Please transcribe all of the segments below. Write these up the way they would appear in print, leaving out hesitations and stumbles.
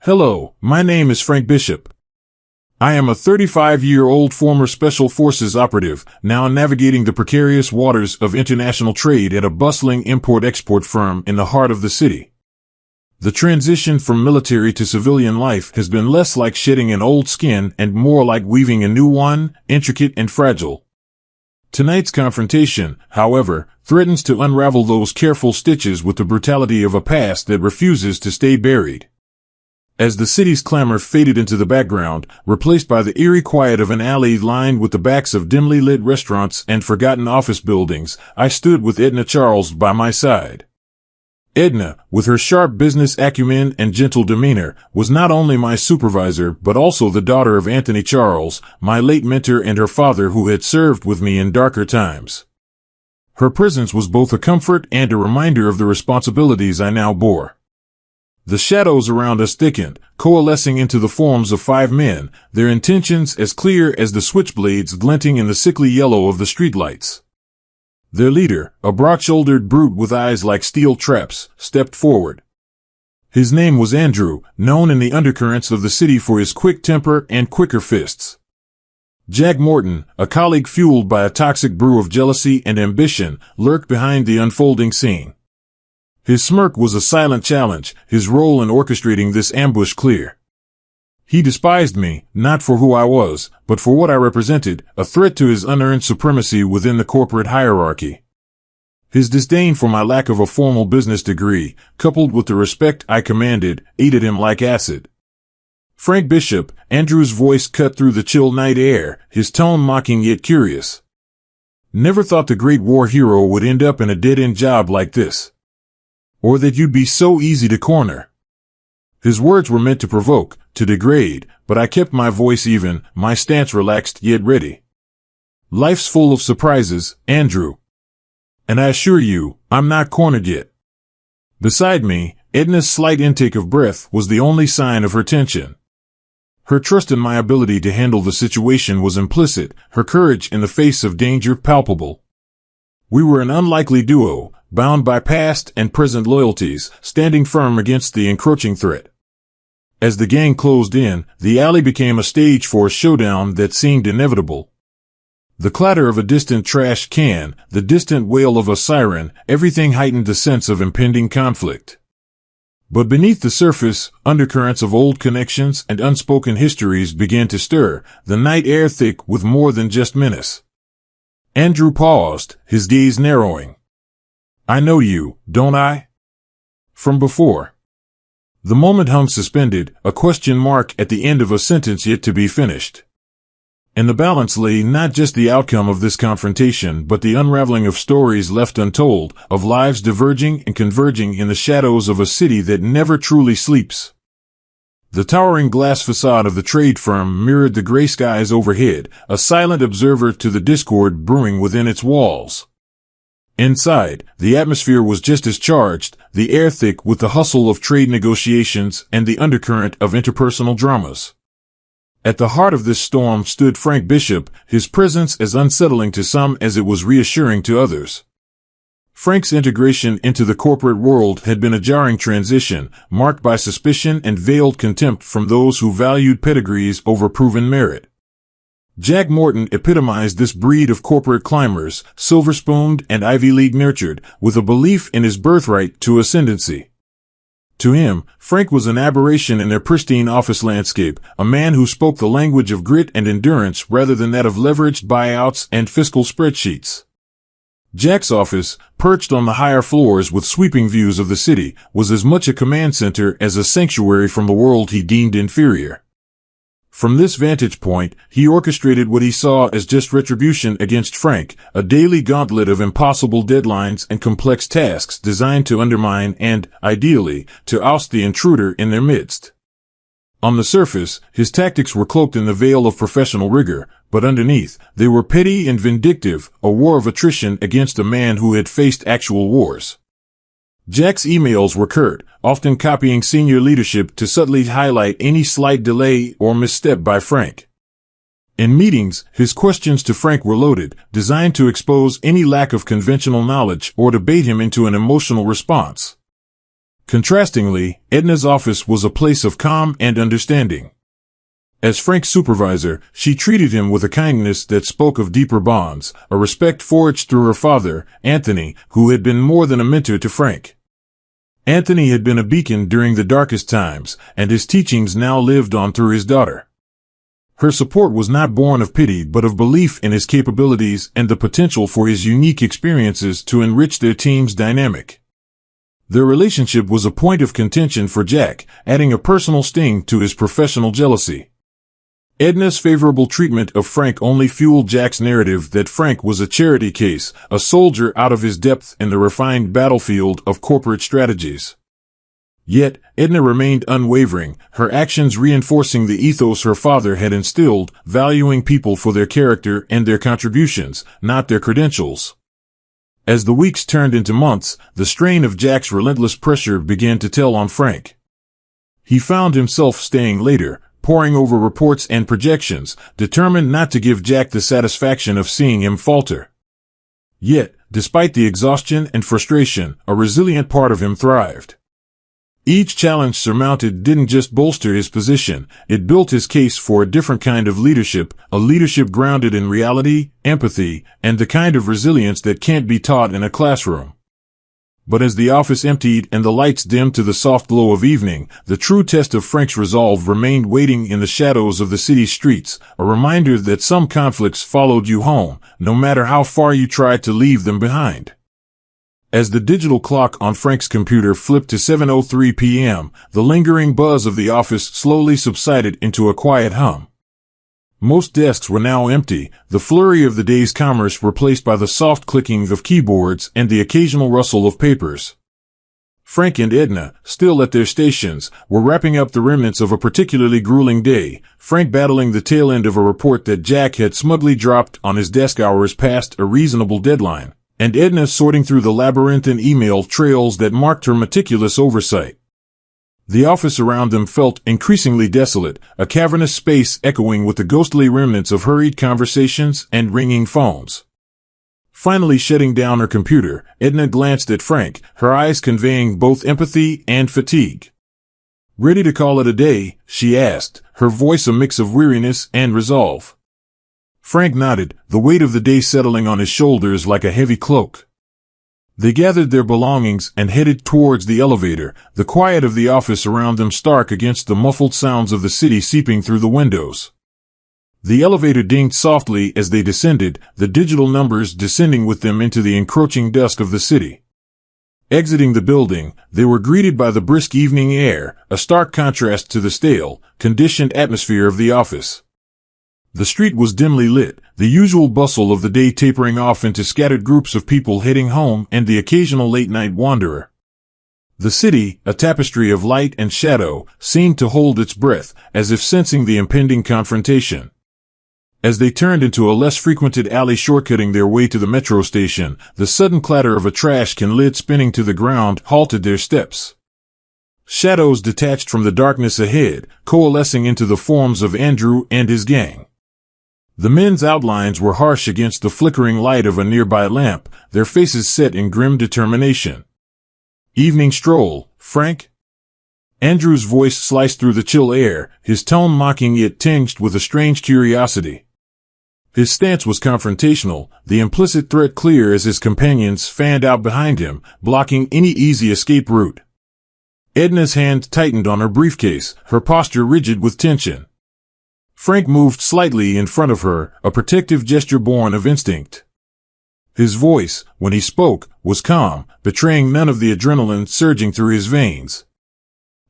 Hello, my name is Frank Bishop. I am a 35-year-old former Special Forces operative, now navigating the precarious waters of international trade at a bustling import-export firm in the heart of the city. The transition from military to civilian life has been less like shedding an old skin and more like weaving a new one, intricate and fragile. Tonight's confrontation, however, threatens to unravel those careful stitches with the brutality of a past that refuses to stay buried. As the city's clamor faded into the background, replaced by the eerie quiet of an alley lined with the backs of dimly lit restaurants and forgotten office buildings, I stood with Edna Charles by my side. Edna, with her sharp business acumen and gentle demeanor, was not only my supervisor but also the daughter of Anthony Charles, my late mentor, and her father who had served with me in darker times. Her presence was both a comfort and a reminder of the responsibilities I now bore. The shadows around us thickened, coalescing into the forms of 5 men, their intentions as clear as the switchblades glinting in the sickly yellow of the streetlights. Their leader, a broad-shouldered brute with eyes like steel traps, stepped forward. His name was Andrew, known in the undercurrents of the city for his quick temper and quicker fists. Jack Morton, a colleague fueled by a toxic brew of jealousy and ambition, lurked behind the unfolding scene. His smirk was a silent challenge, his role in orchestrating this ambush clear. He despised me, not for who I was, but for what I represented, a threat to his unearned supremacy within the corporate hierarchy. His disdain for my lack of a formal business degree, coupled with the respect I commanded, ate at him like acid. Frank Bishop, Andrew's voice cut through the chill night air, his tone mocking yet curious. Never thought the great war hero would end up in a dead-end job like this. Or that you'd be so easy to corner. His words were meant to provoke, to degrade, but I kept my voice even, my stance relaxed yet ready. Life's full of surprises, Andrew. And I assure you, I'm not cornered yet. Beside me, Edna's slight intake of breath was the only sign of her tension. Her trust in my ability to handle the situation was implicit, her courage in the face of danger palpable. We were an unlikely duo, bound by past and present loyalties, standing firm against the encroaching threat. As the gang closed in, the alley became a stage for a showdown that seemed inevitable. The clatter of a distant trash can, the distant wail of a siren, everything heightened the sense of impending conflict. But beneath the surface, undercurrents of old connections and unspoken histories began to stir, the night air thick with more than just menace. Andrew paused, his gaze narrowing. I know you, don't I? From before. The moment hung suspended, a question mark at the end of a sentence yet to be finished. In the balance lay not just the outcome of this confrontation but the unraveling of stories left untold, of lives diverging and converging in the shadows of a city that never truly sleeps. The towering glass facade of the trade firm mirrored the gray skies overhead, a silent observer to the discord brewing within its walls. Inside, the atmosphere was just as charged, the air thick with the hustle of trade negotiations and the undercurrent of interpersonal dramas. At the heart of this storm stood Frank Bishop, his presence as unsettling to some as it was reassuring to others. Frank's integration into the corporate world had been a jarring transition, marked by suspicion and veiled contempt from those who valued pedigrees over proven merit. Jack Morton epitomized this breed of corporate climbers, silver-spooned and Ivy League nurtured, with a belief in his birthright to ascendancy. To him, Frank was an aberration in their pristine office landscape, a man who spoke the language of grit and endurance rather than that of leveraged buyouts and fiscal spreadsheets. Jack's office, perched on the higher floors with sweeping views of the city, was as much a command center as a sanctuary from the world he deemed inferior. From this vantage point, he orchestrated what he saw as just retribution against Frank, a daily gauntlet of impossible deadlines and complex tasks designed to undermine and, ideally, to oust the intruder in their midst. On the surface, his tactics were cloaked in the veil of professional rigor, but underneath, they were petty and vindictive, a war of attrition against a man who had faced actual wars. Jack's emails were curt, often copying senior leadership to subtly highlight any slight delay or misstep by Frank. In meetings, his questions to Frank were loaded, designed to expose any lack of conventional knowledge or to bait him into an emotional response. Contrastingly, Edna's office was a place of calm and understanding. As Frank's supervisor, she treated him with a kindness that spoke of deeper bonds, a respect forged through her father, Anthony, who had been more than a mentor to Frank. Anthony had been a beacon during the darkest times, and his teachings now lived on through his daughter. Her support was not born of pity but of belief in his capabilities and the potential for his unique experiences to enrich their team's dynamic. Their relationship was a point of contention for Jack, adding a personal sting to his professional jealousy. Edna's favorable treatment of Frank only fueled Jack's narrative that Frank was a charity case, a soldier out of his depth in the refined battlefield of corporate strategies. Yet, Edna remained unwavering, her actions reinforcing the ethos her father had instilled, valuing people for their character and their contributions, not their credentials. As the weeks turned into months, the strain of Jack's relentless pressure began to tell on Frank. He found himself staying later, poring over reports and projections, determined not to give Jack the satisfaction of seeing him falter. Yet, despite the exhaustion and frustration, a resilient part of him thrived. Each challenge surmounted didn't just bolster his position, it built his case for a different kind of leadership, a leadership grounded in reality, empathy, and the kind of resilience that can't be taught in a classroom. But as the office emptied and the lights dimmed to the soft glow of evening, the true test of Frank's resolve remained waiting in the shadows of the city's streets, a reminder that some conflicts followed you home, no matter how far you tried to leave them behind. As the digital clock on Frank's computer flipped to 7:03 p.m., the lingering buzz of the office slowly subsided into a quiet hum. Most desks were now empty, the flurry of the day's commerce replaced by the soft clicking of keyboards and the occasional rustle of papers. Frank and Edna, still at their stations, were wrapping up the remnants of a particularly grueling day, Frank battling the tail end of a report that Jack had smugly dropped on his desk hours past a reasonable deadline, and Edna sorting through the labyrinthine email trails that marked her meticulous oversight. The office around them felt increasingly desolate, a cavernous space echoing with the ghostly remnants of hurried conversations and ringing phones. Finally shutting down her computer, Edna glanced at Frank, her eyes conveying both empathy and fatigue. "Ready to call it a day?" she asked, her voice a mix of weariness and resolve. Frank nodded, the weight of the day settling on his shoulders like a heavy cloak. They gathered their belongings and headed towards the elevator, the quiet of the office around them stark against the muffled sounds of the city seeping through the windows. The elevator dinged softly as they descended, the digital numbers descending with them into the encroaching dusk of the city. Exiting the building, they were greeted by the brisk evening air, a stark contrast to the stale, conditioned atmosphere of the office. The street was dimly lit, the usual bustle of the day tapering off into scattered groups of people heading home and the occasional late-night wanderer. The city, a tapestry of light and shadow, seemed to hold its breath, as if sensing the impending confrontation. As they turned into a less frequented alley shortcutting their way to the metro station, the sudden clatter of a trash can lid spinning to the ground halted their steps. Shadows detached from the darkness ahead, coalescing into the forms of Andrew and his gang. The men's outlines were harsh against the flickering light of a nearby lamp, their faces set in grim determination. "Evening stroll, Frank?" Andrew's voice sliced through the chill air, his tone mocking yet tinged with a strange curiosity. His stance was confrontational, the implicit threat clear as his companions fanned out behind him, blocking any easy escape route. Edna's hand tightened on her briefcase, her posture rigid with tension. Frank moved slightly in front of her, a protective gesture born of instinct. His voice, when he spoke, was calm, betraying none of the adrenaline surging through his veins.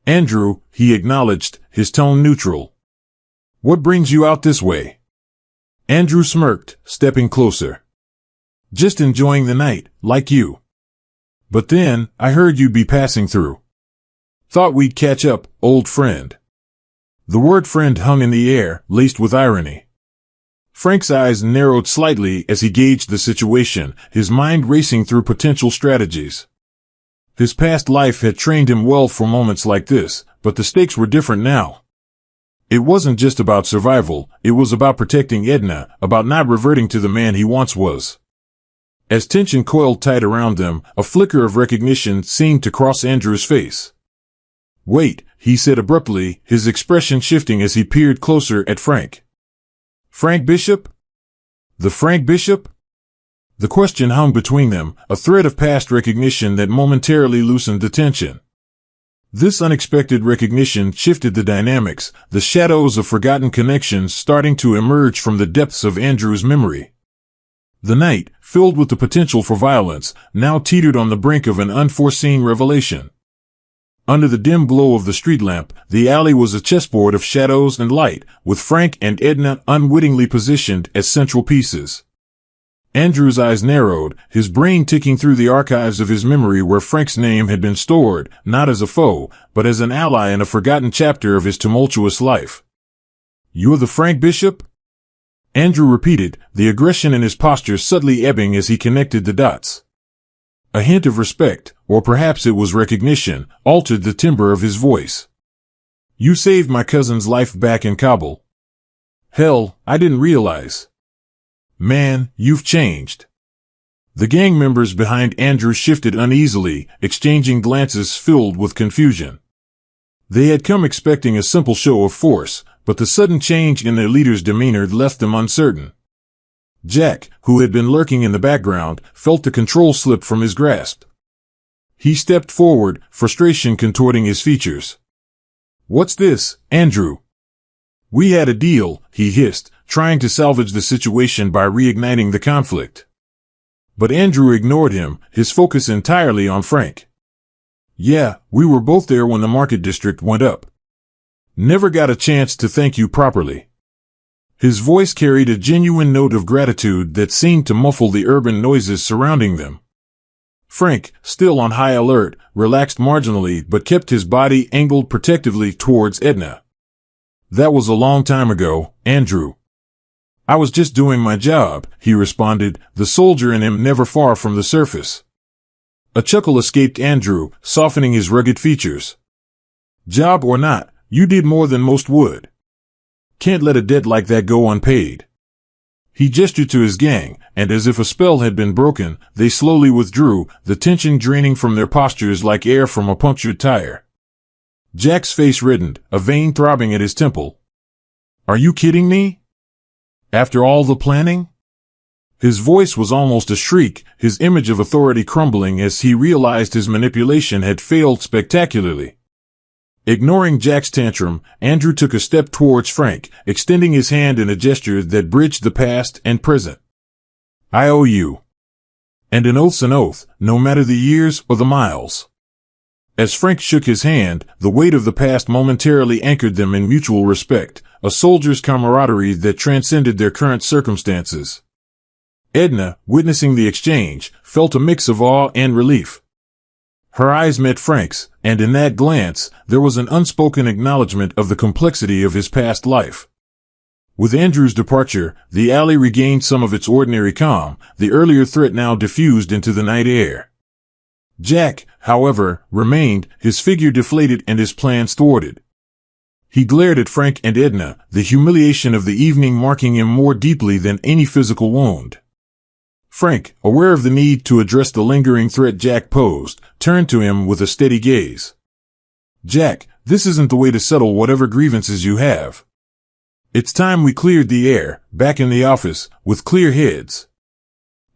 "Andrew," he acknowledged, his tone neutral. "What brings you out this way?" Andrew smirked, stepping closer. "Just enjoying the night, like you. But then, I heard you'd be passing through. Thought we'd catch up, old friend." The word friend hung in the air, laced with irony. Frank's eyes narrowed slightly as he gauged the situation, his mind racing through potential strategies. His past life had trained him well for moments like this, but the stakes were different now. It wasn't just about survival, it was about protecting Edna, about not reverting to the man he once was. As tension coiled tight around them, a flicker of recognition seemed to cross Andrew's face. "Wait," he said abruptly, his expression shifting as he peered closer at Frank. "Frank Bishop? The Frank Bishop?" The question hung between them, a thread of past recognition that momentarily loosened the tension. This unexpected recognition shifted the dynamics, the shadows of forgotten connections starting to emerge from the depths of Andrew's memory. The night, filled with the potential for violence, now teetered on the brink of an unforeseen revelation. Under the dim glow of the street lamp, the alley was a chessboard of shadows and light, with Frank and Edna unwittingly positioned as central pieces. Andrew's eyes narrowed, his brain ticking through the archives of his memory where Frank's name had been stored, not as a foe, but as an ally in a forgotten chapter of his tumultuous life. "You're the Frank Bishop?" Andrew repeated, the aggression in his posture subtly ebbing as he connected the dots. A hint of respect, or perhaps it was recognition, altered the timbre of his voice. "You saved my cousin's life back in Kabul." "Hell, I didn't realize." "Man, you've changed." The gang members behind Andrew shifted uneasily, exchanging glances filled with confusion. They had come expecting a simple show of force, but the sudden change in their leader's demeanor left them uncertain. Jack, who had been lurking in the background, felt the control slip from his grasp. He stepped forward, frustration contorting his features. "What's this, Andrew?" "We had a deal," he hissed, trying to salvage the situation by reigniting the conflict. But Andrew ignored him, his focus entirely on Frank. "Yeah, we were both there when the market district went up. Never got a chance to thank you properly." His voice carried a genuine note of gratitude that seemed to muffle the urban noises surrounding them. Frank, still on high alert, relaxed marginally but kept his body angled protectively towards Edna. "That was a long time ago, Andrew." "I was just doing my job," he responded, the soldier in him never far from the surface. A chuckle escaped Andrew, softening his rugged features. "Job or not, you did more than most would. Can't let a debt like that go unpaid." He gestured to his gang, and as if a spell had been broken, they slowly withdrew, the tension draining from their postures like air from a punctured tire. Jack's face reddened, a vein throbbing at his temple. "Are you kidding me? After all the planning?" His voice was almost a shriek, his image of authority crumbling as he realized his manipulation had failed spectacularly. Ignoring Jack's tantrum, Andrew took a step towards Frank, extending his hand in a gesture that bridged the past and present. "I owe you." And an oath's an oath, no matter the years or the miles. As Frank shook his hand, the weight of the past momentarily anchored them in mutual respect, a soldier's camaraderie that transcended their current circumstances. Edna, witnessing the exchange, felt a mix of awe and relief. Her eyes met Frank's, and in that glance, there was an unspoken acknowledgement of the complexity of his past life. With Andrew's departure, the alley regained some of its ordinary calm, the earlier threat now diffused into the night air. Jack, however, remained, his figure deflated and his plans thwarted. He glared at Frank and Edna, the humiliation of the evening marking him more deeply than any physical wound. Frank, aware of the need to address the lingering threat Jack posed, turned to him with a steady gaze. "Jack, this isn't the way to settle whatever grievances you have. It's time we cleared the air, back in the office, with clear heads."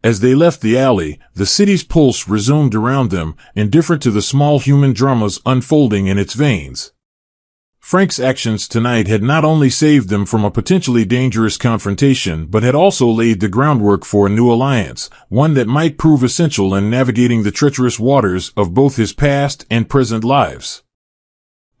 As they left the alley, the city's pulse resumed around them, indifferent to the small human dramas unfolding in its veins. Frank's actions tonight had not only saved them from a potentially dangerous confrontation but had also laid the groundwork for a new alliance, one that might prove essential in navigating the treacherous waters of both his past and present lives.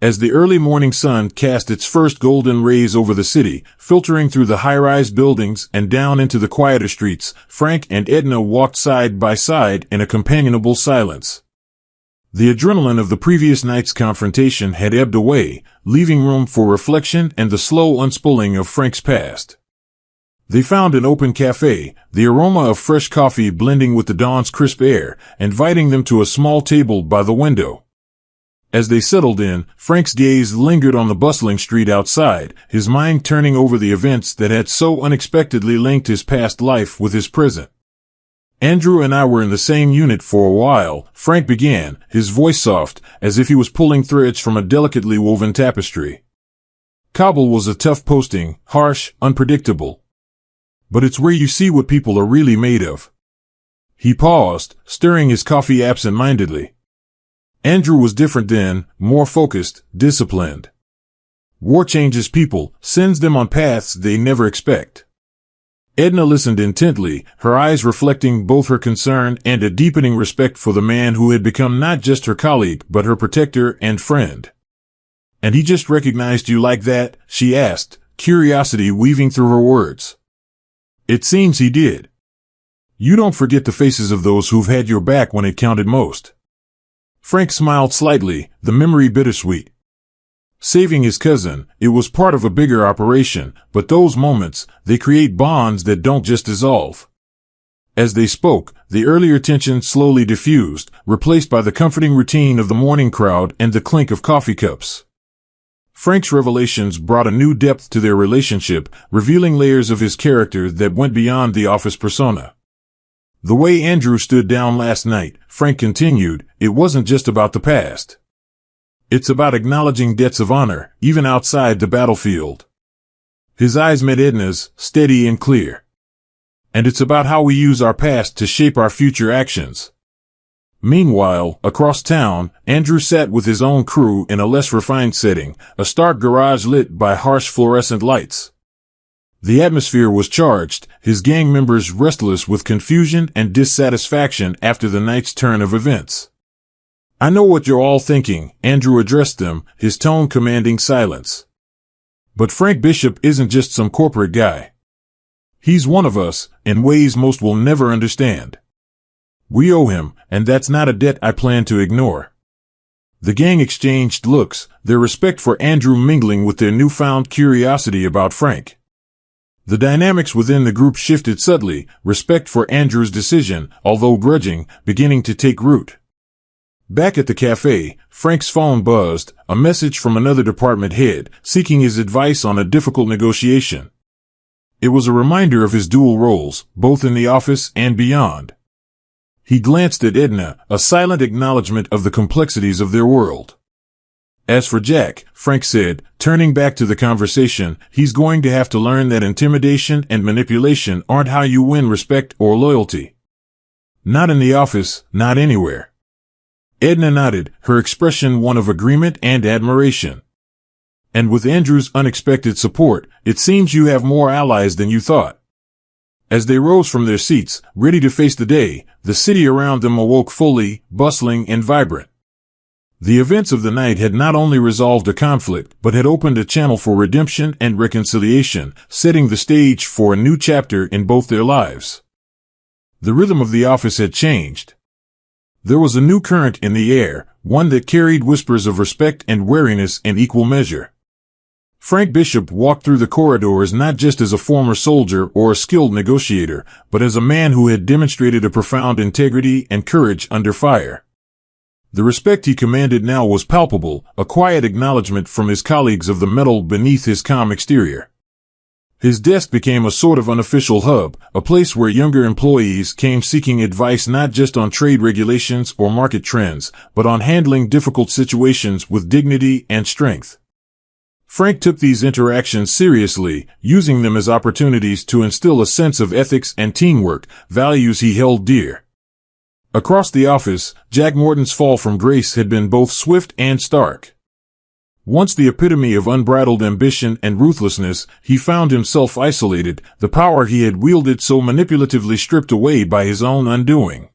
As the early morning sun cast its first golden rays over the city, filtering through the high-rise buildings and down into the quieter streets, Frank and Edna walked side by side in a companionable silence. The adrenaline of the previous night's confrontation had ebbed away, leaving room for reflection and the slow unspooling of Frank's past. They found an open cafe, the aroma of fresh coffee blending with the dawn's crisp air, inviting them to a small table by the window. As they settled in, Frank's gaze lingered on the bustling street outside, his mind turning over the events that had so unexpectedly linked his past life with his present. Andrew and I were in the same unit for a while, Frank began, his voice soft, as if he was pulling threads from a delicately woven tapestry. Kabul was a tough posting, harsh, unpredictable. But it's where you see what people are really made of. He paused, stirring his coffee absent-mindedly. Andrew was different then, more focused, disciplined. War changes people, sends them on paths they never expect. Edna listened intently, her eyes reflecting both her concern and a deepening respect for the man who had become not just her colleague but her protector and friend. "And he just recognized you like that?" she asked, curiosity weaving through her words. "It seems he did. You don't forget the faces of those who've had your back when it counted most." Frank smiled slightly, the memory bittersweet. Saving his cousin, it was part of a bigger operation, but those moments, they create bonds that don't just dissolve. As they spoke, the earlier tension slowly diffused, replaced by the comforting routine of the morning crowd and the clink of coffee cups. Frank's revelations brought a new depth to their relationship, revealing layers of his character that went beyond the office persona. "The way Andrew stood down last night," Frank continued, "it wasn't just about the past. It's about acknowledging debts of honor, even outside the battlefield." His eyes met Edna's, steady and clear. "And it's about how we use our past to shape our future actions." Meanwhile, across town, Andrew sat with his own crew in a less refined setting, a stark garage lit by harsh fluorescent lights. The atmosphere was charged, his gang members restless with confusion and dissatisfaction after the night's turn of events. "I know what you're all thinking," Andrew addressed them, his tone commanding silence. "But Frank Bishop isn't just some corporate guy. He's one of us, in ways most will never understand. We owe him, and that's not a debt I plan to ignore." The gang exchanged looks, their respect for Andrew mingling with their newfound curiosity about Frank. The dynamics within the group shifted subtly, respect for Andrew's decision, although grudging, beginning to take root. Back at the cafe, Frank's phone buzzed, a message from another department head, seeking his advice on a difficult negotiation. It was a reminder of his dual roles, both in the office and beyond. He glanced at Edna, a silent acknowledgement of the complexities of their world. "As for Jack," Frank said, turning back to the conversation, "he's going to have to learn that intimidation and manipulation aren't how you win respect or loyalty. Not in the office, not anywhere." Edna nodded, her expression one of agreement and admiration. "And with Andrew's unexpected support, it seems you have more allies than you thought." As they rose from their seats, ready to face the day, the city around them awoke fully, bustling and vibrant. The events of the night had not only resolved a conflict, but had opened a channel for redemption and reconciliation, setting the stage for a new chapter in both their lives. The rhythm of the office had changed. There was a new current in the air, one that carried whispers of respect and wariness in equal measure. Frank Bishop walked through the corridors not just as a former soldier or a skilled negotiator, but as a man who had demonstrated a profound integrity and courage under fire. The respect he commanded now was palpable, a quiet acknowledgement from his colleagues of the metal beneath his calm exterior. His desk became a sort of unofficial hub, a place where younger employees came seeking advice not just on trade regulations or market trends, but on handling difficult situations with dignity and strength. Frank took these interactions seriously, using them as opportunities to instill a sense of ethics and teamwork, values he held dear. Across the office, Jack Morton's fall from grace had been both swift and stark. Once the epitome of unbridled ambition and ruthlessness, he found himself isolated, the power he had wielded so manipulatively stripped away by his own undoing.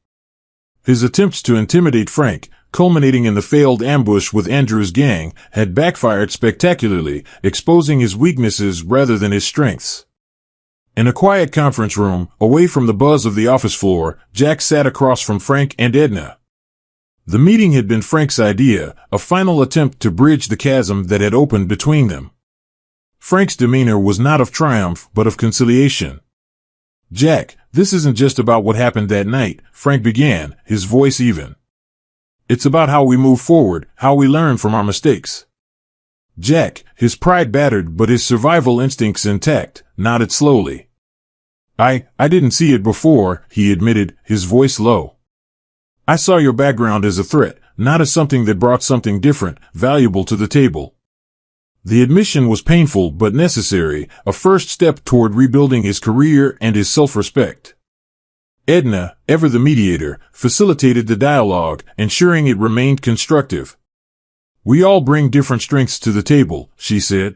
His attempts to intimidate Frank, culminating in the failed ambush with Andrew's gang, had backfired spectacularly, exposing his weaknesses rather than his strengths. In a quiet conference room, away from the buzz of the office floor, Jack sat across from Frank and Edna. The meeting had been Frank's idea, a final attempt to bridge the chasm that had opened between them. Frank's demeanor was not of triumph, but of conciliation. "Jack, this isn't just about what happened that night," Frank began, his voice even. "It's about how we move forward, how we learn from our mistakes." Jack, his pride battered but his survival instincts intact, nodded slowly. I didn't see it before, he admitted, his voice low. I saw your background as a threat, not as something that brought something different, valuable to the table. The admission was painful but necessary, a first step toward rebuilding his career and his self-respect. Edna, ever the mediator, facilitated the dialogue, ensuring it remained constructive. We all bring different strengths to the table, she said.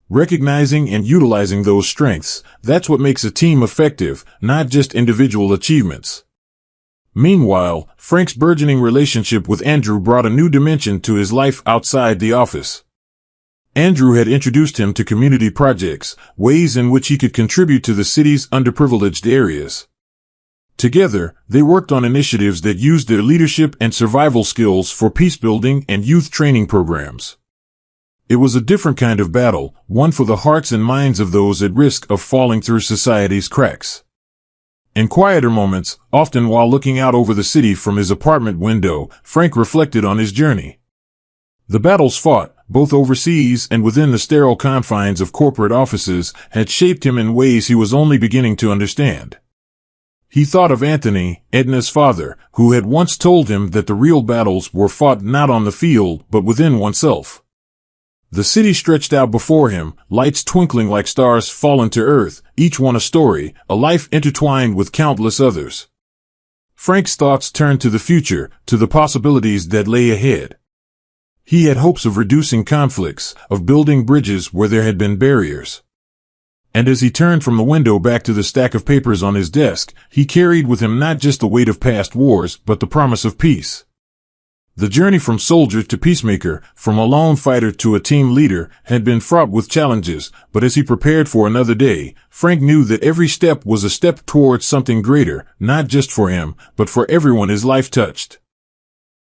Recognizing and utilizing those strengths, that's what makes a team effective, not just individual achievements. Meanwhile, Frank's burgeoning relationship with Andrew brought a new dimension to his life outside the office. Andrew had introduced him to community projects, ways in which he could contribute to the city's underprivileged areas. Together, they worked on initiatives that used their leadership and survival skills for peacebuilding and youth training programs. It was a different kind of battle, one for the hearts and minds of those at risk of falling through society's cracks. In quieter moments, often while looking out over the city from his apartment window, Frank reflected on his journey. The battles fought, both overseas and within the sterile confines of corporate offices, had shaped him in ways he was only beginning to understand. He thought of Anthony, Edna's father, who had once told him that the real battles were fought not on the field but within oneself. The city stretched out before him, lights twinkling like stars fallen to earth, each one a story, a life intertwined with countless others. Frank's thoughts turned to the future, to the possibilities that lay ahead. He had hopes of reducing conflicts, of building bridges where there had been barriers. And as he turned from the window back to the stack of papers on his desk, he carried with him not just the weight of past wars, but the promise of peace. The journey from soldier to peacemaker, from a lone fighter to a team leader, had been fraught with challenges, but as he prepared for another day, Frank knew that every step was a step towards something greater, not just for him, but for everyone his life touched.